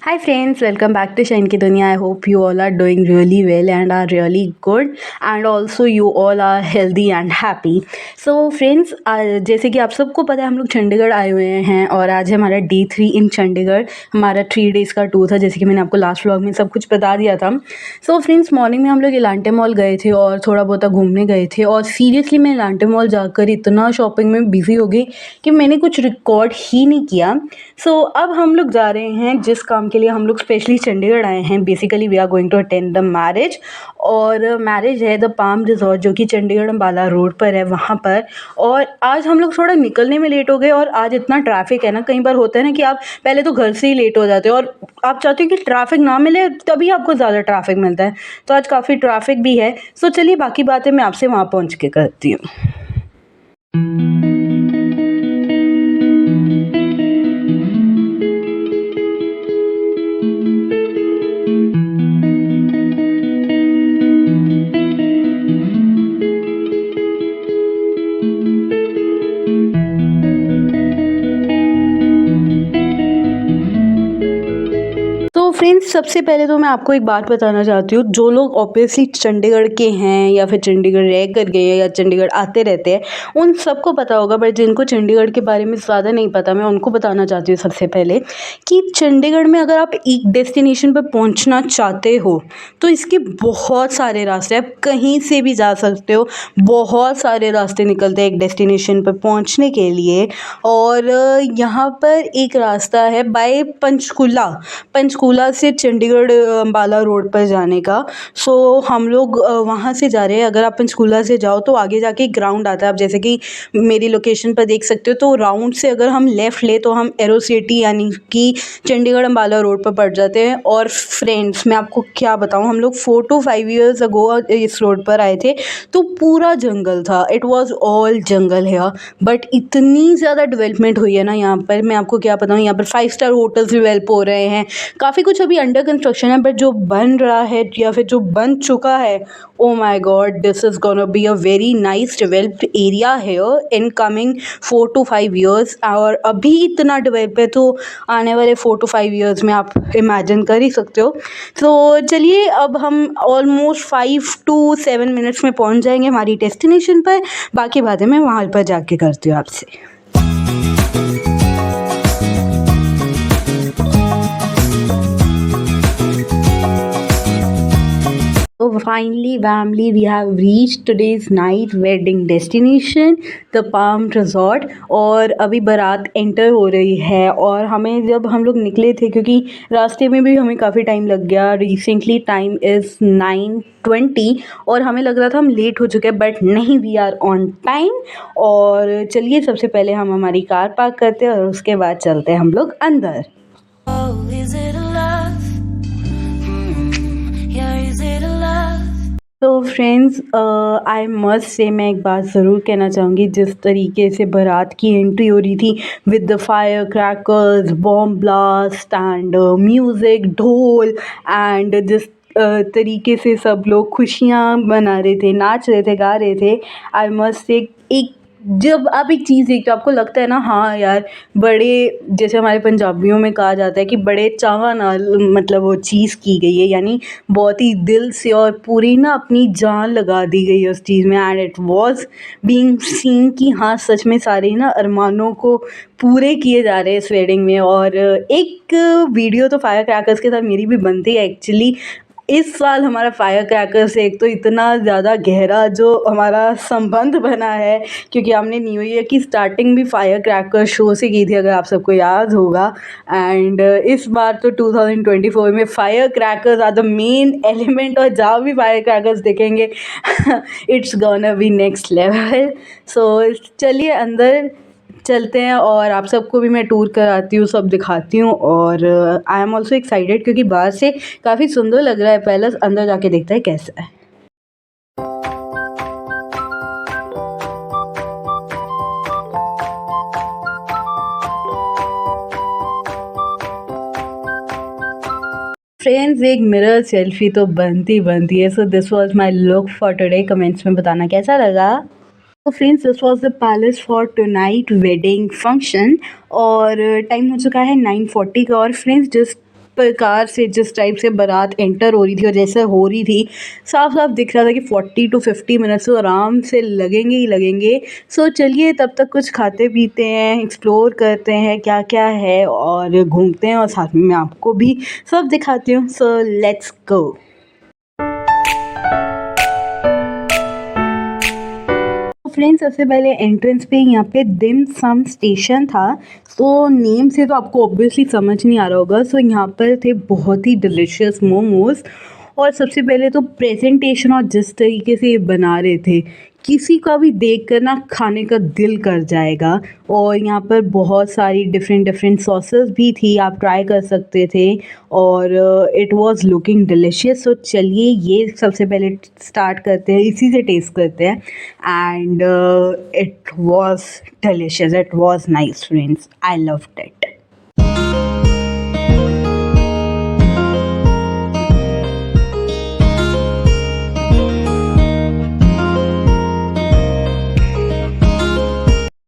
Hi friends, welcome back to Shain Ki Dunya. I hope you all are doing really well and are really good, and also you all are healthy and happy. So friends, जैसे कि आप सबको पता है हम लोग चंडीगढ़ आए हुए हैं और आज है हमारा डे 3 इन चंडीगढ़। हमारा 3 days का टूर था, जैसे कि मैंने आपको लास्ट व्लॉग में सब कुछ बता दिया था। सो फ्रेंड्स, मॉर्निंग में हम लोग इलांटे मॉल गए थे और थोड़ा बहुत घूमने गए थे, और सीरियसली मैं इलांटे मॉल जाकर इतना शॉपिंग में बिज़ी हो गई कि मैंने कुछ रिकॉर्ड ही नहीं किया। सो अब हम लोग जा रहे हैं जिस काम के लिए हम लोग स्पेशली चंडीगढ़ आए हैं। Basically we are going to attend the marriage, और मैरिज है द पाम रिजॉर्ट जो कि चंडीगढ़ अम्बाला रोड पर है वहाँ पर। और आज हम लोग थोड़ा निकलने में लेट हो गए, और आज इतना ट्रैफिक है ना, कई बार होता है ना कि आप पहले तो घर से ही लेट हो जाते हो और आप चाहते हो कि ट्रैफिक ना मिले, तभी आपको ज़्यादा ट्रैफिक मिलता है। तो आज काफ़ी ट्रैफिक भी है। सो चलिए बाकी बातें मैं आपसे वहाँ पहुँच के करती हूँ। तो फ्रेंड्स, सबसे पहले तो मैं आपको एक बात बताना चाहती हूँ। जो लोग ऑब्वियसली चंडीगढ़ के हैं या फिर चंडीगढ़ रह कर गए हैं या चंडीगढ़ आते रहते हैं, उन सबको पता होगा, बट जिनको चंडीगढ़ के बारे में ज़्यादा नहीं पता, मैं उनको बताना चाहती हूँ सबसे पहले कि चंडीगढ़ में अगर आप एक डेस्टिनेशन पर पहुँचना चाहते हो तो इसके बहुत सारे रास्ते, आप कहीं से भी जा सकते हो। बहुत सारे रास्ते निकलते हैं एक डेस्टिनेशन पर पहुँचने के लिए। और यहाँ पर एक रास्ता है बाय पंचकूला से चंडीगढ़ अम्बाला रोड पर जाने का। सो हम लोग वहाँ से जा रहे हैं। अगर आप पंचकूला से जाओ तो आगे जाके ग्राउंड आता है, आप जैसे कि मेरी लोकेशन पर देख सकते हो। तो राउंड से अगर हम लेफ़्ट ले तो हम एरो सिटी यानी कि चंडीगढ़ अम्बाला रोड पर पड़ जाते हैं। और फ्रेंड्स, मैं आपको क्या बताऊँ, हम लोग 4 to 5 years अगो इस रोड पर आए थे तो पूरा जंगल था। इट वॉज़ ऑल जंगल है, बट इतनी ज़्यादा डेवलपमेंट हुई है ना यहाँ पर, मैं आपको क्या बताऊँ। यहाँ पर 5 star होटल्स डेवलप हो रहे हैं, काफ़ी कुछ अभी अंडर कंस्ट्रक्शन है, बट जो बन रहा है या फिर जो बन चुका है, oh my God, this is gonna be a very nice developed area here in coming 4 to 5 years। और अभी इतना डेवलप है तो आने वाले 4 to 5 years में आप इमेजिन कर ही सकते हो। तो चलिए, अब हम ऑलमोस्ट 5 to 7 minutes में पहुंच जाएंगे हमारी डेस्टिनेशन पर। बाकी बातें मैं वहाँ पर जाके करती हूँ आपसे। So finally, family, we have reached today's night wedding destination, the Palm Resort। और अभी बारात एंटर हो रही है, और हमें जब हम लोग निकले थे, क्योंकि रास्ते में भी हमें काफ़ी टाइम लग गया। रिसेंटली टाइम इज़ 9:20 और हमें लग रहा था हम लेट हो चुके हैं, बट नहीं, वी आर ऑन टाइम। और चलिए सबसे पहले हम हमारी कार पार्क करते हैं और उसके बाद चलते हैं हम लोग अंदर। तो फ्रेंड्स, आई मस्ट से, मैं एक बात ज़रूर कहना चाहूँगी। जिस तरीके से बारात की एंट्री हो रही थी with the fire crackers, bomb blast and music, ढोल, एंड जिस तरीके से सब लोग खुशियाँ मना रहे थे, नाच रहे थे, गा रहे थे, आई मस्ट से, एक जब आप एक चीज़ देखते हो आपको लगता है ना, हाँ यार, बड़े, जैसे हमारे पंजाबियों में कहा जाता है कि बड़े चावा नाल मतलब वो चीज़ की गई है, यानी बहुत ही दिल से और पूरी ना अपनी जान लगा दी गई है उस चीज़ में। And it was being seen कि हाँ, सच में सारे ना अरमानों को पूरे किए जा रहे हैं इस वेडिंग में। और एक वीडियो तो फायर क्रैकर्स के साथ मेरी भी बनती है एक्चुअली। इस साल हमारा फायर क्रैकर से एक तो इतना ज़्यादा गहरा जो हमारा संबंध बना है, क्योंकि हमने न्यू ईयर की स्टार्टिंग भी फायर क्रैकर शो से की थी, अगर आप सबको याद होगा। एंड इस बार तो 2024 में fire crackers are the main element, और जहाँ भी फायर क्रैकर्स देखेंगे it's gonna be next level. So चलिए अंदर चलते हैं और आप सबको भी मैं टूर कराती हूँ, सब दिखाती हूँ। और आई एम ऑल्सो एक्साइटेड क्योंकि बाहर से काफ़ी सुंदर लग रहा है पैलेस, अंदर जाके देखते हैं कैसा है। फ्रेंड्स, एक मिरर सेल्फी तो बनती है। So this was my look for today. Comments में बताना कैसा लगा। तो friends, this was the palace for tonight wedding function, और टाइम हो चुका है 9:40 का। और फ्रेंड्स, जस्ट प्रकार से जिस टाइप से बारात एंटर हो रही थी और जैसे हो रही थी, साफ साफ दिख रहा था कि 40 to 50 मिनट्स तो आराम से लगेंगे ही लगेंगे। सो चलिए तब तक कुछ खाते पीते हैं, एक्सप्लोर करते हैं क्या क्या है और घूमते हैं और साथ में मैं आपको भी सब दिखाती हूँ। So let's go. फ्रेंड्स सबसे पहले एंट्रेंस पे यहाँ पे डिम सम स्टेशन था। तो नेम से तो आपको ऑब्वियसली समझ नहीं आ रहा होगा। सो यहाँ पर थे बहुत ही डिलीशियस मोमोज़ और सबसे पहले तो प्रेजेंटेशन और जिस तरीके से ये बना रहे थे, किसी का भी देख कर ना खाने का दिल कर जाएगा। और यहाँ पर बहुत सारी डिफरेंट डिफरेंट सॉसेस भी थी, आप ट्राई कर सकते थे और इट वाज लुकिंग डिलीशियस। सो चलिए ये सबसे पहले स्टार्ट करते हैं, इसी से टेस्ट करते हैं and it was delicious, it was nice friends, I loved it.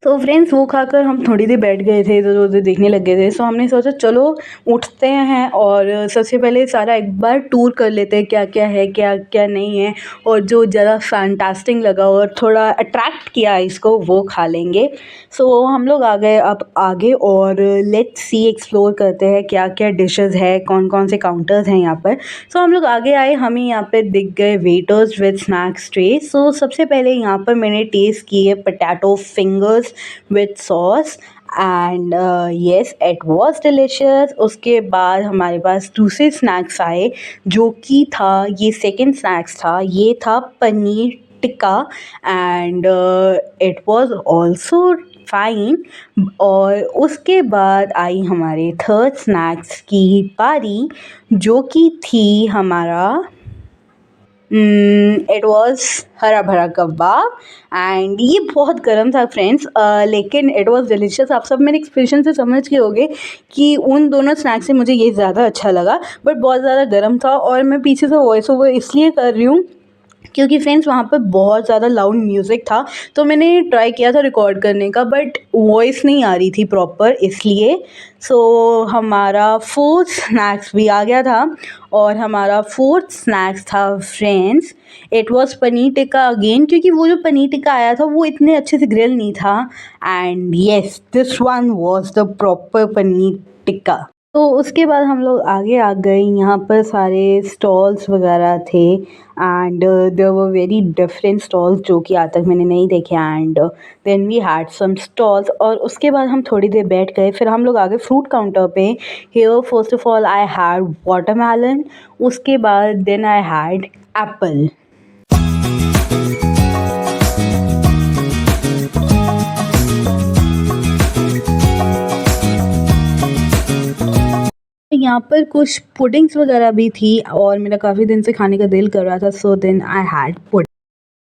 तो फ्रेंड्स वो खाकर हम थोड़ी देर बैठ गए थे, इधर उधर देखने लग गए थे। सो हमने सोचा चलो उठते हैं और सबसे पहले सारा एक बार टूर कर लेते हैं क्या क्या है क्या क्या नहीं है, और जो ज़्यादा फैंटास्टिक लगा और थोड़ा अट्रैक्ट किया इसको वो खा लेंगे। सो हम लोग आ गए अब आगे और लेट्स सी एक्सप्लोर करते हैं क्या क्या डिशेस है, कौन कौन से काउंटर्स हैं यहाँ पर। सो हम लोग आगे आए, हमें यहाँ पे दिख गए वेटर्स विद स्नैक्स ट्रे। सो सबसे पहले यहाँ पर मैंने टेस्ट किए potato fingers with sauce and yes it was delicious। उसके बाद हमारे पास दूसरे स्नैक्स आए जो कि था, ये सेकंड स्नैक्स था, ये था paneer tikka and it was also fine. और उसके बाद आई हमारे थर्ड स्नैक्स की बारी जो कि थी हमारा इट वॉज हरा भरा कबाब एंड ये बहुत गर्म था फ्रेंड्स, लेकिन इट वॉज डिलीशियस। आप सब मेरे एक्सप्रेशन से समझ के होगे कि उन दोनों स्नैक्स से मुझे ये ज़्यादा अच्छा लगा, बट बहुत ज़्यादा गर्म था। और मैं पीछे से वॉइस ओवर इसलिए कर रही हूँ क्योंकि फ्रेंड्स वहाँ पर बहुत ज़्यादा लाउड म्यूज़िक था, तो मैंने ट्राई किया था रिकॉर्ड करने का बट वॉइस नहीं आ रही थी प्रॉपर, इसलिए। सो हमारा फोर्थ स्नैक्स भी आ गया था और हमारा फोर्थ स्नैक्स था friends, it was paneer tikka again, क्योंकि वो जो पनीर टिक्का आया था वो इतने अच्छे से ग्रिल नहीं था and yes this one was the proper paneer tikka. तो उसके बाद हम लोग आगे आ गए, यहाँ पर सारे स्टॉल्स वगैरह थे and there were very different stalls जो कि आज तक मैंने नहीं देखे and then we had some stalls. और उसके बाद हम थोड़ी देर बैठ गए, फिर हम लोग आ गए फ्रूट काउंटर पे। Here first of all I had watermelon, उसके बाद देन आई हैड एप्पल। यहाँ पर कुछ पुडिंग्स वगैरह भी थी और मेरा काफ़ी दिन से खाने का दिल कर रहा था, so then I had pudding.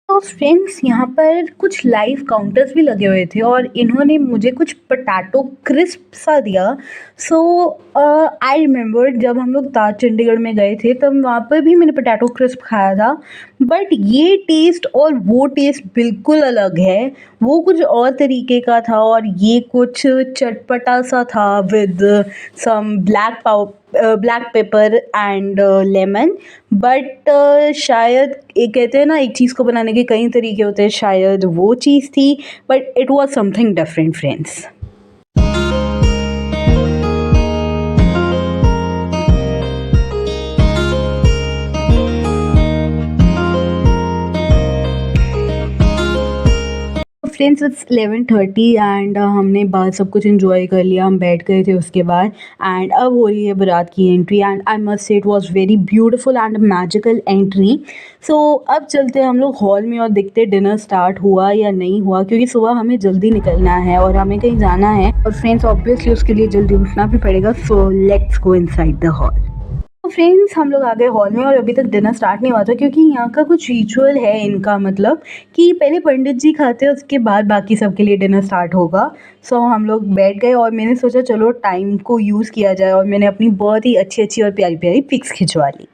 तो फ्रेंड्स यहाँ पर कुछ लाइव काउंटर्स भी लगे हुए थे और इन्होंने मुझे कुछ पोटैटो क्रिस्प सा दिया। सो आई रिमेंबर जब हम लोग ताज चंडीगढ़ में गए थे तब वहाँ पर भी मैंने पोटैटो क्रिस्प खाया था, बट ये टेस्ट और वो टेस्ट बिल्कुल अलग है। वो कुछ और तरीके का था और ये कुछ चटपटा सा था with some black pepper and lemon. But शायद ये कहते हैं ना एक चीज़ को बनाने के कई तरीके होते हैं, शायद वो चीज़ थी, but it was something different friends. Friends it's 11:30 and हमने बाहर सब कुछ इन्जॉय कर लिया, हम बैठ गए थे उसके बाद एंड अब हो रही है बारात की entry and I must say it was very beautiful and magical entry. So अब चलते हैं हम लोग हॉल में और देखते डिनर स्टार्ट हुआ या नहीं हुआ, क्योंकि सुबह हमें जल्दी निकलना है और हमें कहीं जाना है और फ्रेंड्स ऑब्वियसली उसके लिए जल्दी उठना भी पड़ेगा। So let's go inside the hall. तो फ्रेंड्स हम लोग आ गए हॉल में और अभी तक डिनर स्टार्ट नहीं हुआ था, क्योंकि यहाँ का कुछ रिचुअल है इनका, मतलब कि पहले पंडित जी खाते हैं उसके बाद बाकी सबके लिए डिनर स्टार्ट होगा। सो हम लोग बैठ गए और मैंने सोचा चलो टाइम को यूज़ किया जाए और मैंने अपनी बहुत ही अच्छी अच्छी और प्यारी प्यारी पिक्स खिंचवा ली।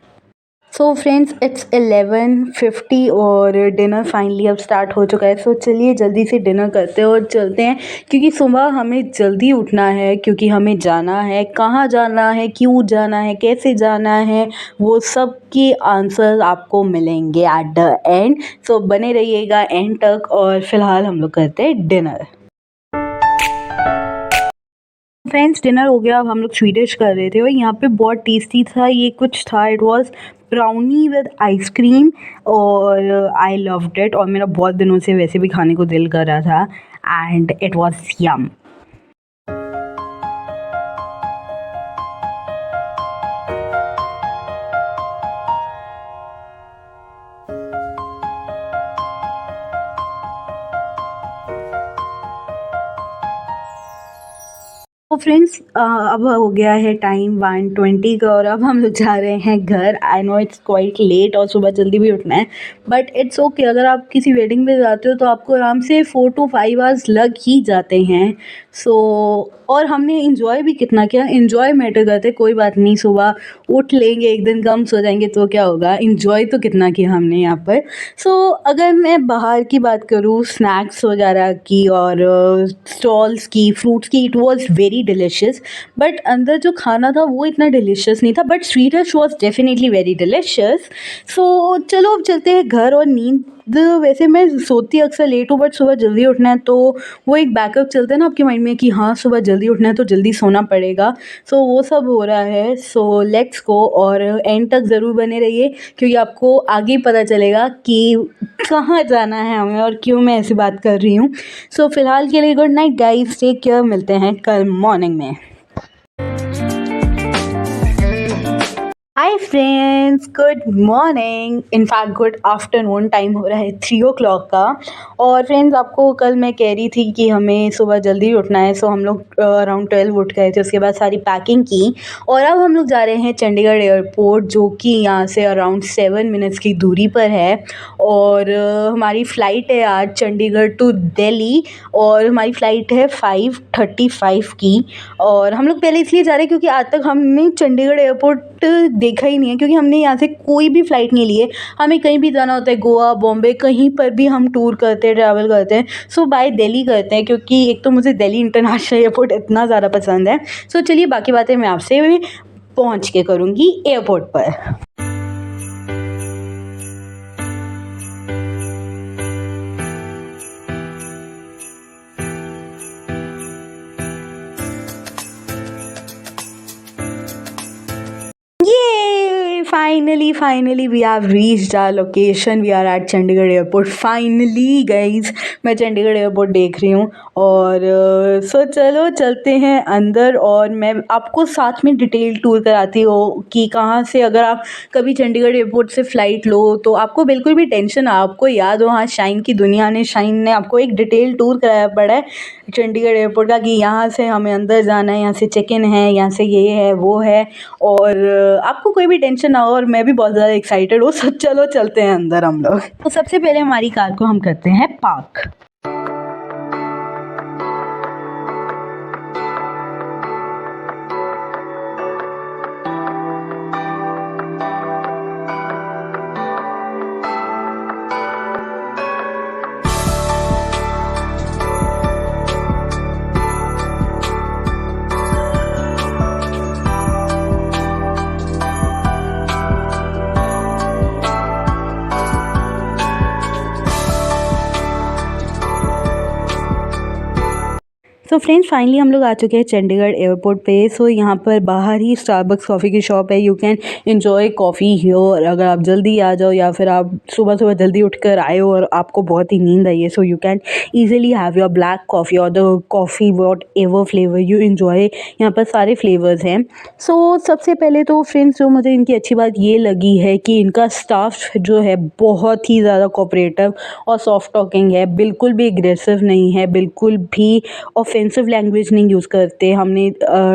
सो फ्रेंड्स इट्स 11:50 और डिनर फाइनली अब स्टार्ट हो चुका है। सो चलिए जल्दी से डिनर करते हैं और चलते हैं, क्योंकि सुबह हमें जल्दी उठना है, क्योंकि हमें जाना है, कहाँ जाना है, क्यों जाना है, कैसे जाना है, वो सब के आंसर आपको मिलेंगे एट द एंड। सो बने रहिएगा एंड तक और फिलहाल हम लोग करते हैं डिनर। फ्रेंड्स डिनर हो गया, अब हम लोग स्वीडिश कर रहे थे और यहाँ पे बहुत टेस्टी था, ये कुछ था, it was brownie with ice cream और आई लव्ड इट और मेरा बहुत दिनों से वैसे भी खाने को दिल कर रहा था एंड इट वाज यम। तो फ्रेंड्स अब हो गया है टाइम 1:20 का और अब हम लोग जा रहे हैं घर। I know it's quite late और सुबह जल्दी भी उठना है, बट इट्स ओके। अगर आप किसी वेडिंग में जाते हो तो आपको आराम से 4 to 5 आवर्स लग ही जाते हैं। सो और हमने इन्जॉय भी कितना किया, इन्जॉय मैटर करते, कोई बात नहीं, सुबह उठ लेंगे, एक दिन कम सो जाएंगे तो क्या होगा, इन्जॉय तो कितना किया हमने यहाँ पर। सो अगर मैं बाहर की बात करूँ स्नैक्स वगैरह की और स्टॉल्स की, फ्रूट्स की, it was very delicious, but अंदर जो खाना था वो इतना डिलीशियस नहीं था, but sweet dish was definitely very delicious. So चलो अब चलते हैं घर। और नींद वैसे मैं सोती अक्सर लेट हूँ, बट सुबह जल्दी उठना है तो वो एक बैकअप चलता है ना आपके माइंड में कि हाँ सुबह जल्दी उठना है तो जल्दी सोना पड़ेगा। सो वो सब हो रहा है। सो लेट्स गो और एंड तक ज़रूर बने रहिए, क्योंकि आपको आगे पता चलेगा कि कहाँ जाना है हमें और क्यों मैं ऐसी बात कर रही हूँ। सो फिलहाल के लिए good night guys, take care, मिलते हैं कल मॉर्निंग में। Hi friends, good morning, in fact good afternoon, time हो रहा है 3 o'clock का। और फ्रेंड्स आपको कल मैं कह रही थी कि हमें सुबह जल्दी उठना है, सो हम लोग अराउंड 12 उठ गए थे, उसके बाद सारी पैकिंग की और अब हम लोग जा रहे हैं चंडीगढ़ एयरपोर्ट, जो कि यहाँ से अराउंड 7 मिनट्स की दूरी पर है। और हमारी फ़्लाइट है आज चंडीगढ़ टू दिल्ली और हमारी फ़्लाइट है 5:35 की। और हम लोग पहले इसलिए जा रहे हैं क्योंकि आज तक हमने चंडीगढ़ एयरपोर्ट देखा ही नहीं है, क्योंकि हमने यहाँ से कोई भी फ़्लाइट नहीं ली है। हमें कहीं भी जाना होता है, गोवा, बॉम्बे, कहीं पर भी हम टूर करते हैं, ट्रैवल करते हैं, सो बाय दिल्ली करते हैं, क्योंकि एक तो मुझे दिल्ली इंटरनेशनल एयरपोर्ट इतना ज़्यादा पसंद है। सो चलिए बाकी बातें मैं आपसे पहुँच के करूँगी एयरपोर्ट पर। Yay! Finally, we have reached our location. We are at Chandigarh airport. Finally, guys, मैं चंडीगढ़ एयरपोर्ट देख रही हूँ और सो चलो चलते हैं अंदर और मैं आपको साथ में डिटेल टूर कराती हूँ कि कहाँ से अगर आप कभी चंडीगढ़ एयरपोर्ट से फ़्लाइट लो तो आपको बिल्कुल भी टेंशन ना, आपको याद हो, हाँ शाइन की दुनिया ने, शाइन ने आपको एक डिटेल टूर कराया पड़ा है चंडीगढ़ एयरपोर्ट का कि यहाँ से हमें अंदर जाना है, यहाँ से चेक इन है, यहाँ से ये है वो है और आपको कोई भी टेंशन ना हो और मैं भी बहुत ज़्यादा एक्साइटेड हूँ। सो चलो चलते हैं अंदर हम लोग। तो सबसे पहले हमारी कार को हम करते हैं पार्क। सो फ्रेंड्स फाइनली हम लोग आ चुके हैं चंडीगढ़ एयरपोर्ट पे। सो यहाँ पर बाहर ही स्टारबक्स कॉफ़ी की शॉप है, you can enjoy coffee here. अगर आप जल्दी आ जाओ या फिर आप सुबह सुबह जल्दी उठकर आए हो और आपको बहुत ही नींद आई है, so you can easily have your black coffee और the coffee whatever flavour you enjoy. यहाँ पर सारे फ्लेवर्स हैं। सो सबसे पहले तो फ्रेंड्स जो मुझे इनकी अच्छी बात ये लगी है कि इनका स्टाफ जो है बहुत ही ज़्यादा कोऑपरेटिव और सॉफ्ट टॉकिंग है, बिल्कुल भी एग्रेसिव नहीं है, बिल्कुल भी ऑफेंसिव लैंग्वेज नहीं यूज़ करते। हमने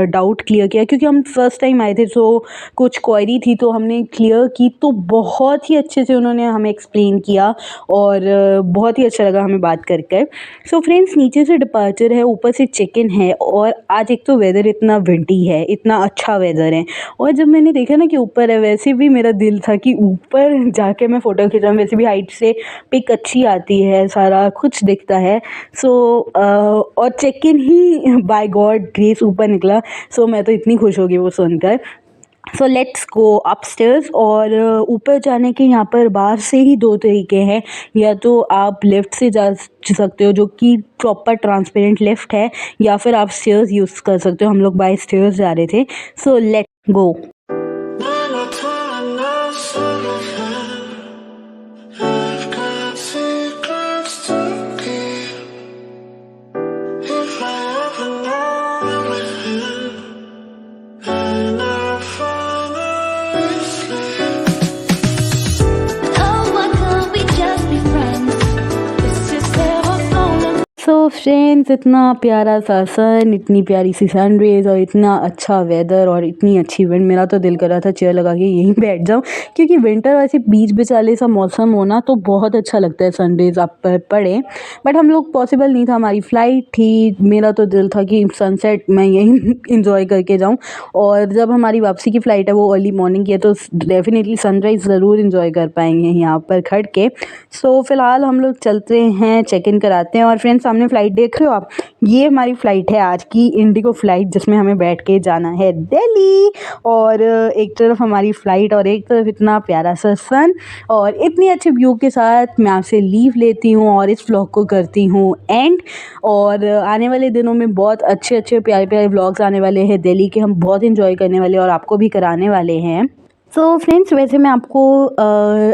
डाउट क्लियर किया क्योंकि हम फर्स्ट टाइम आए थे, सो कुछ क्वेरी थी तो हमने क्लियर की, तो बहुत ही अच्छे से उन्होंने हमें एक्सप्लेन किया और बहुत ही अच्छा लगा हमें बात कर कर। सो फ्रेंड्स, नीचे से डिपार्चर है, ऊपर से चेक इन है और आज एक तो वेदर इतना विंडी है, इतना अच्छा वेदर है। और जब मैंने देखा ना कि ऊपर है, वैसे भी मेरा दिल था कि ऊपर जाके मैं फ़ोटो खिंचाऊँ। वैसे भी हाइट से पिक अच्छी आती है, सारा कुछ दिखता है। सो और चेक इन ही बाय गॉड ग्रेस ऊपर निकला। सो मैं तो इतनी खुश हो गई वो सुनकर। So let's go upstairs. और ऊपर जाने के यहाँ पर बाहर से ही दो तरीके हैं, या तो आप लिफ्ट से जा सकते हो जो कि प्रॉपर ट्रांसपेरेंट लिफ्ट है, या फिर आप स्टेयर्स यूज़ कर सकते हो। हम लोग बाय स्टेयर्स जा रहे थे। So let's go. So friends, इतना प्यारा सा सन, इतनी प्यारी सी सन रेज और इतना अच्छा वेदर और इतनी अच्छी विंड, मेरा तो दिल कर रहा था चेयर लगा के यहीं बैठ जाऊँ, क्योंकि विंटर वैसे बीच बीच वाले सा मौसम होना तो बहुत अच्छा लगता है, सन रेज आप पर पड़े। बट हम लोग पॉसिबल नहीं था, हमारी फ़्लाइट थी। मेरा तो दिल था कि सनसेट मैं यहीं इंजॉय करके जाऊँ, और जब हमारी वापसी की फ़्लाइट है वो अर्ली मॉर्निंग की है, तो डेफिनेटली सनराइज़ ज़रूर इंजॉय कर पाएंगे यहाँ पर खड़ के। सो फ़िलहाल हम लोग चलते हैं, चेक इन कराते हैं। और फ्रेंड्स, सामने फ़्लाइट देख रहे हो आप, ये हमारी फ़्लाइट है आज की, इंडिगो फ़्लाइट, जिसमें हमें बैठ के जाना है दिल्ली। और एक तरफ हमारी फ़्लाइट और एक तरफ इतना प्यारा सा सन और इतनी अच्छी व्यू के साथ मैं आपसे लीव लेती हूँ और इस व्लॉग को करती हूँ एंड। और आने वाले दिनों में बहुत अच्छे अच्छे प्यारे प्यारे व्लॉग्स आने वाले हैं दिल्ली के, हम बहुत इंजॉय करने वाले हैं और आपको भी कराने वाले हैं। सो फ्रेंड्स, वैसे मैं आपको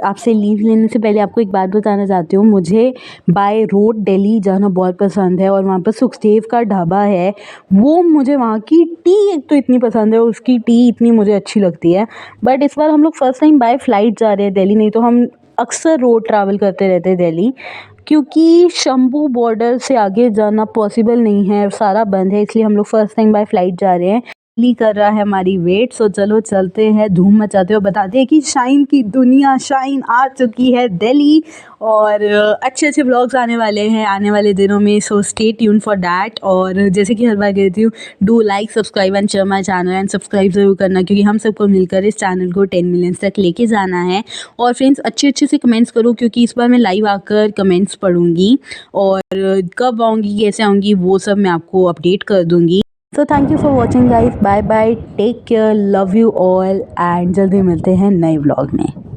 आपसे लीव लेने से पहले आपको एक बात बताना चाहती हूँ। मुझे बाय रोड दिल्ली जाना बहुत पसंद है और वहाँ पर सुखदेव का ढाबा है, वो मुझे वहाँ की टी एक तो इतनी पसंद है, उसकी टी इतनी मुझे अच्छी लगती है। बट इस बार हम लोग फर्स्ट टाइम बाय फ्लाइट जा रहे हैं दिल्ली, नहीं तो हम अक्सर रोड ट्रैवल करते रहते हैं दिल्ली, क्योंकि शंभू बॉर्डर से आगे जाना पॉसिबल नहीं है, सारा बंद है, इसलिए हम लोग फर्स्ट टाइम बाय फ्लाइट जा रहे हैं। दिल्ली कर रहा है हमारी वेट, सो चलो चलते हैं, धूम मचाते हो, बताते हैं कि शाइन की दुनिया, शाइन आ चुकी है दिल्ली। और अच्छे अच्छे व्लॉग्स आने वाले हैं आने वाले दिनों में, so stay tune for that. और जैसे कि हर बार कहती हूँ, do like, subscribe and share my channel, and subscribe ज़रूर करना, क्योंकि हम सबको मिलकर इस चैनल को 10 मिलियन तक लेके जाना है। और फ्रेंड्स, अच्छे अच्छे से कमेंट्स करो, क्योंकि इस बार मैं लाइव आकर कमेंट्स पढ़ूंगी और कब आऊँगी, कैसे आऊँगी, वो सब मैं आपको अपडेट कर दूँगी। So thank you for watching guys, bye bye, take care, love you all, and जल्दी मिलते हैं नए व्लॉग में।